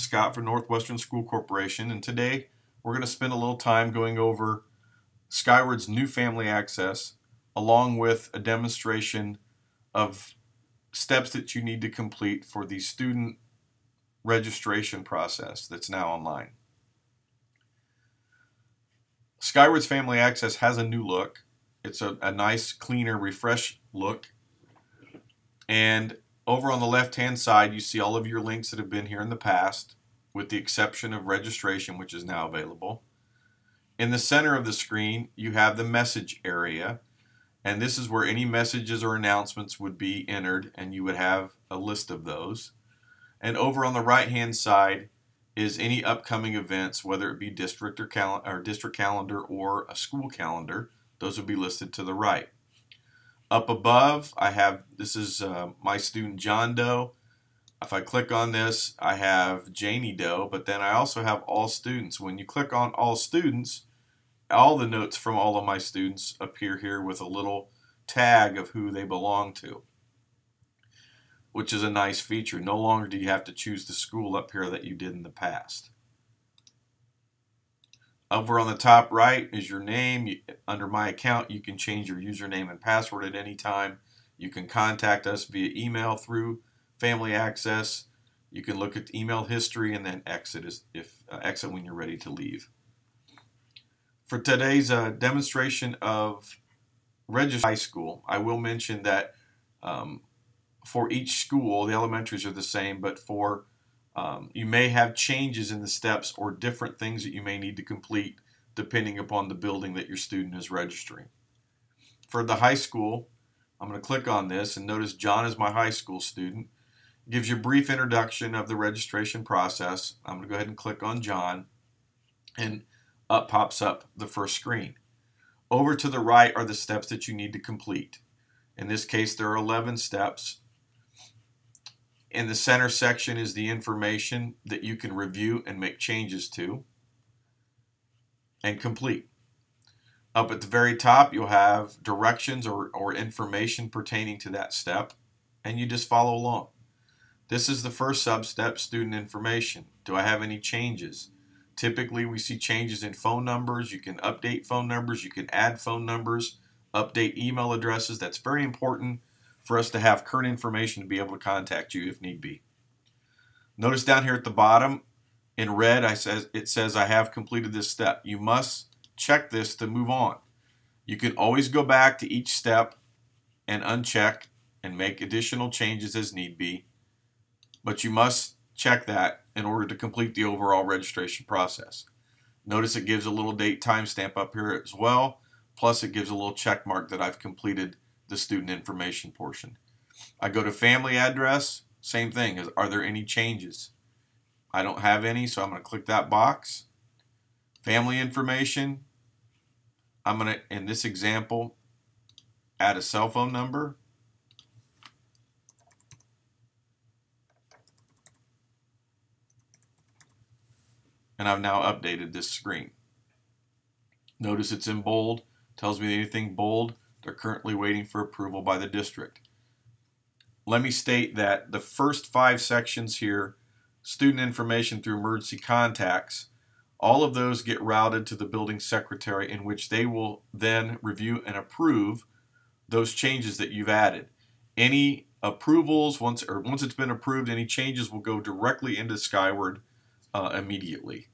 Scott from Northwestern School Corporation, and today we're going to spend a little time going over Skyward's new family access along with a demonstration of steps that you need to complete for the student registration process that's now online. Skyward's family access has a new look. It's a nice, cleaner, refreshed look. And over on the left-hand side, you see all of your links that have been here in the past, with the exception of registration, which is now available. In the center of the screen, you have the message area, and this is where any messages or announcements would be entered, and you would have a list of those. And over on the right-hand side is any upcoming events, whether it be district calendar or a school calendar. Those would be listed to the right. Up above, this is my student John Doe. If I click on this, I have Janie Doe, but then I also have all students. When you click on all students, all the notes from all of my students appear here with a little tag of who they belong to, which is a nice feature. No longer do you have to choose the school up here that you did in the past. Over on the top right is your name. Under My Account, you can change your username and password at any time. You can contact us via email through Family Access. You can look at email history and then exit when you're ready to leave. For today's demonstration of Register High School, I will mention that for each school, the elementaries are the same, but for you may have changes in the steps or different things that you may need to complete depending upon the building that your student is registering. For the high school, I'm going to click on this and notice John is my high school student. It gives you a brief introduction of the registration process. I'm going to go ahead and click on John, and up pops up the first screen. Over to the right are the steps that you need to complete. In this case, there are 11 steps. In the center section is the information that you can review and make changes to and complete. Up at the very top, you'll have directions or information pertaining to that step, and you just follow along. This is the first sub-step, student information. Do I have any changes? Typically, we see changes in phone numbers. You can update phone numbers. You can add phone numbers, update email addresses. That's very important for us to have current information to be able to contact you if need be. Notice down here at the bottom in red it says I have completed this step. You must check this to move on. You can always go back to each step and uncheck and make additional changes as need be, but you must check that in order to complete the overall registration process. Notice it gives a little date timestamp up here as well, plus it gives a little check mark that I've completed the student information portion. I go to family address, same thing. Are there any changes? I don't have any, so I'm going to click that box. Family information, I'm going to, in this example, add a cell phone number. And I've now updated this screen. Notice it's in bold, tells me anything bold, they're currently waiting for approval by the district. Let me state that the first 5 sections here, student information through emergency contacts, all of those get routed to the building secretary, in which they will then review and approve those changes that you've added. Any approvals, once it's been approved, any changes will go directly into Skyward immediately.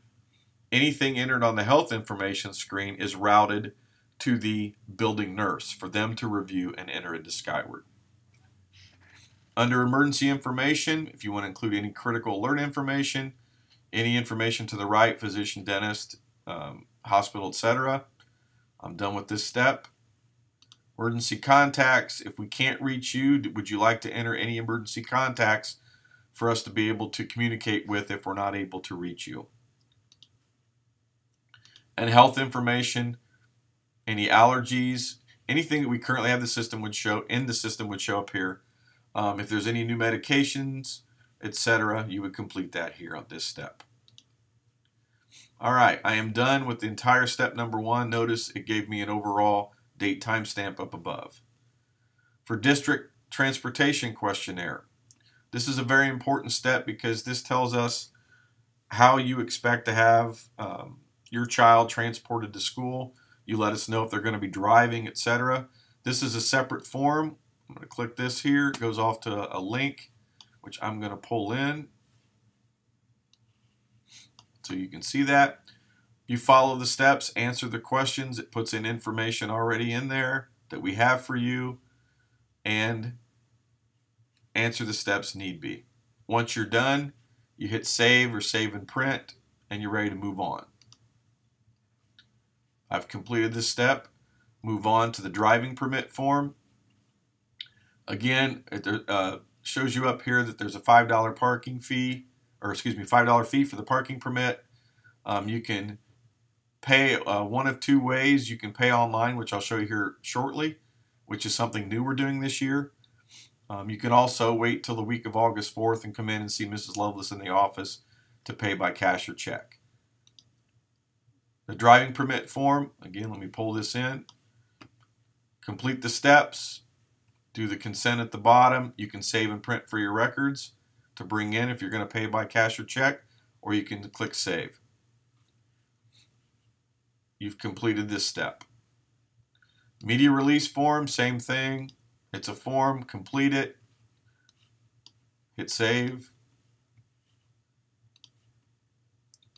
Anything entered on the health information screen is routed to the building nurse for them to review and enter into Skyward. Under emergency information, if you want to include any critical alert information, any information to the right, physician, dentist, hospital, etc., I'm done with this step. Emergency contacts, if we can't reach you, would you like to enter any emergency contacts for us to be able to communicate with if we're not able to reach you? And health information, any allergies, anything that we currently have the system would show up here. If there's any new medications, etc., you would complete that here on this step. All right, I am done with the entire step number 1. Notice it gave me an overall date timestamp up above. For district transportation questionnaire, this is a very important step because this tells us how you expect to have your child transported to school. You let us know if they're going to be driving, etc. This is a separate form. I'm going to click this here. It goes off to a link, which I'm going to pull in so you can see that. You follow the steps, answer the questions. It puts in information already in there that we have for you, and answer the steps need be. Once you're done, you hit save or save and print, and you're ready to move on. I've completed this step. Move on to the driving permit form. Again, it shows you up here that there's a $5 parking fee, or excuse me, $5 fee for the parking permit. You can pay one of two ways. You can pay online, which I'll show you here shortly, which is something new we're doing this year. You can also wait till the week of August 4th and come in and see Mrs. Lovelace in the office to pay by cash or check. The driving permit form, again, let me pull this in. Complete the steps. Do the consent at the bottom. You can save and print for your records to bring in if you're going to pay by cash or check, or you can click save. You've completed this step. Media release form, same thing. It's a form, complete it. Hit save.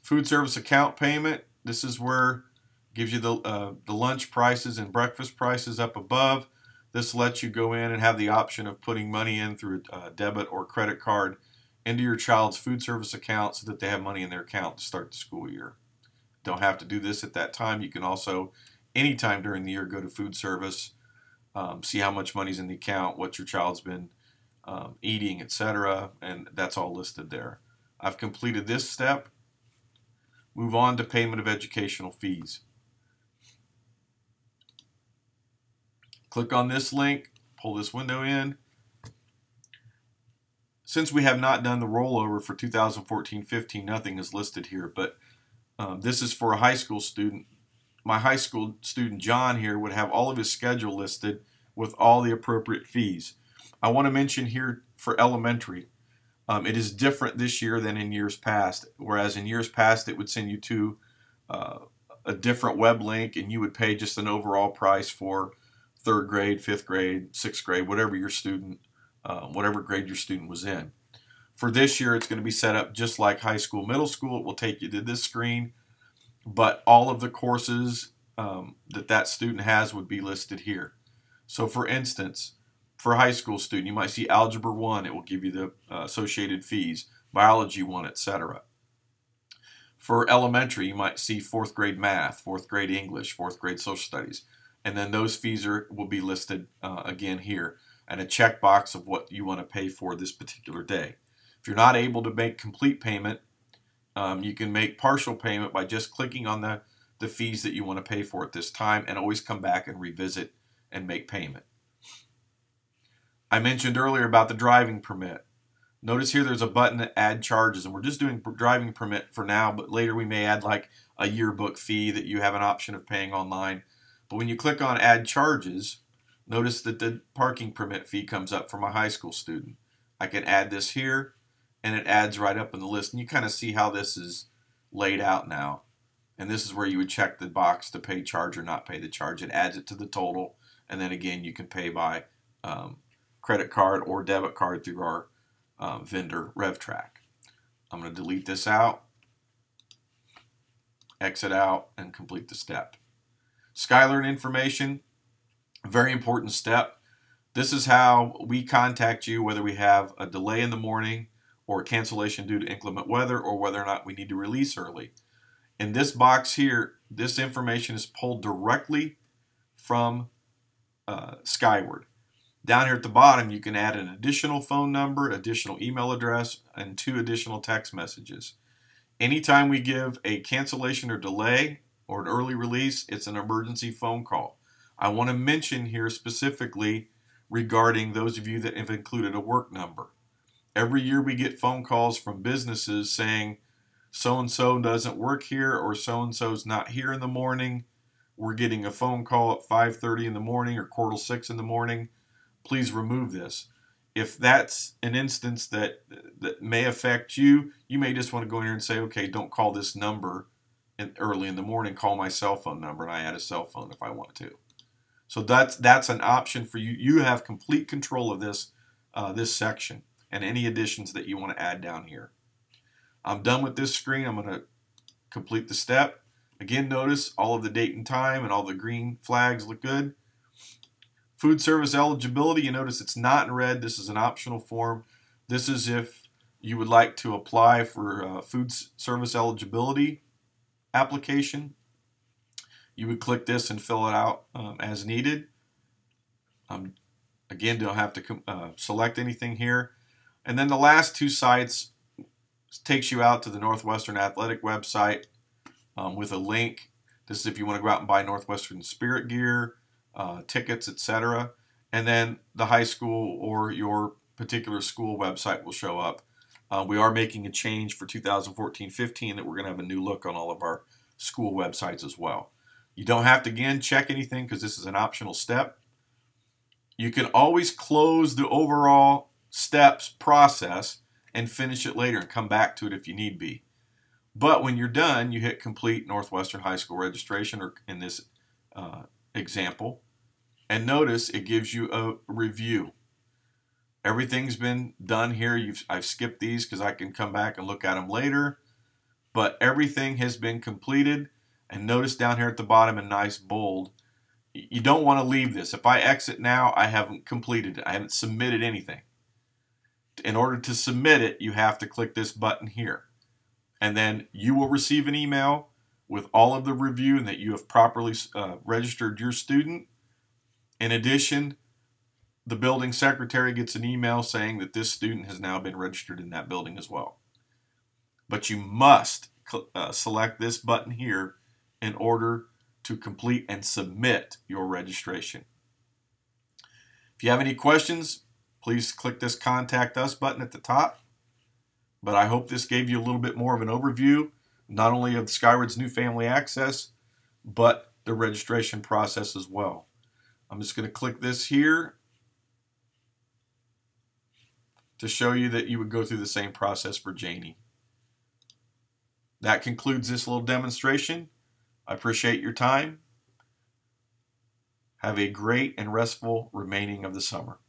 Food service account payment. This is where it gives you the lunch prices and breakfast prices up above. This lets you go in and have the option of putting money in through a debit or credit card into your child's food service account so that they have money in their account to start the school year. Don't have to do this at that time. You can also, anytime during the year, go to food service, see how much money's in the account, what your child's been eating, etc., and that's all listed there. I've completed this step. Move on to payment of educational fees. Click on this link, pull this window in. Since we have not done the rollover for 2014-15, nothing is listed here, but this is for a high school student. My high school student John here would have all of his schedule listed with all the appropriate fees. I want to mention here for elementary, it is different this year than in years past, whereas in years past it would send you to a different web link and you would pay just an overall price for 3rd grade, 5th grade, 6th grade, whatever your student, whatever grade your student was in. For this year, it's going to be set up just like high school, middle school. It will take you to this screen, but all of the courses that student has would be listed here. So for instance, for a high school student, you might see Algebra 1. It will give you the associated fees, Biology 1, etc. For elementary, you might see 4th grade math, 4th grade English, 4th grade social studies. And then those fees will be listed again here, and a checkbox of what you want to pay for this particular day. If you're not able to make complete payment, you can make partial payment by just clicking on the fees that you want to pay for at this time, and always come back and revisit and make payment. I mentioned earlier about the driving permit. Notice here there's a button to add charges, and we're just doing driving permit for now, but later we may add like a yearbook fee that you have an option of paying online. But when you click on add charges, notice that the parking permit fee comes up for my high school student. I can add this here, and it adds right up in the list. And you kind of see how this is laid out now. And this is where you would check the box to pay charge or not pay the charge. It adds it to the total. And then again, you can pay by credit card or debit card through our vendor RevTrack. I'm going to delete this out, exit out, and complete the step. Skyward information, very important step. This is how we contact you, whether we have a delay in the morning or cancellation due to inclement weather, or whether or not we need to release early. In this box here, this information is pulled directly from Skyward. Down here at the bottom, you can add an additional phone number, additional email address, and 2 additional text messages. Anytime we give a cancellation or delay or an early release, it's an emergency phone call. I want to mention here specifically regarding those of you that have included a work number. Every year we get phone calls from businesses saying so-and-so doesn't work here, or so-and-so's not here in the morning. We're getting a phone call at 5:30 in the morning or 5:45 in the morning. Please remove this. if that's an instance that may affect you, you may just want to go in here and say, okay, don't call this number early in the morning, call my cell phone number, and I add a cell phone if I want to. So that's an option for you. You have complete control of this this section and any additions that you want to add down here. I'm done with this screen. I'm going to complete the step. Again, notice all of the date and time and all the green flags look good. Food service eligibility, you notice it's not in red. This is an optional form. This is if you would like to apply for food service eligibility application. You would click this and fill it out as needed. Again, don't have to select anything here. And then the last two sites takes you out to the Northwestern Athletic website with a link. This is if you want to go out and buy Northwestern Spirit gear, tickets, etc. And then the high school or your particular school website will show up. We are making a change for 2014-15 that we're going to have a new look on all of our school websites as well. You don't have to, again, check anything because this is an optional step. You can always close the overall steps process and finish it later and come back to it if you need be. But when you're done, you hit complete Northwestern High School registration, or in this example, and notice it gives you a review. Everything's been done here. I've skipped these because I can come back and look at them later, but everything has been completed. And notice down here at the bottom in nice bold, you don't want to leave this. If I exit now, I haven't completed it. I haven't submitted anything. In order to submit it, you have to click this button here. And then you will receive an email with all of the review and that you have properly registered your student. In addition, the building secretary gets an email saying that this student has now been registered in that building as well. But you must select this button here in order to complete and submit your registration. If you have any questions, please click this Contact Us button at the top. But I hope this gave you a little bit more of an overview, not only of Skyward's new family access, but the registration process as well. I'm just going to click this here to show you that you would go through the same process for Janie. That concludes this little demonstration. I appreciate your time. Have a great and restful remaining of the summer.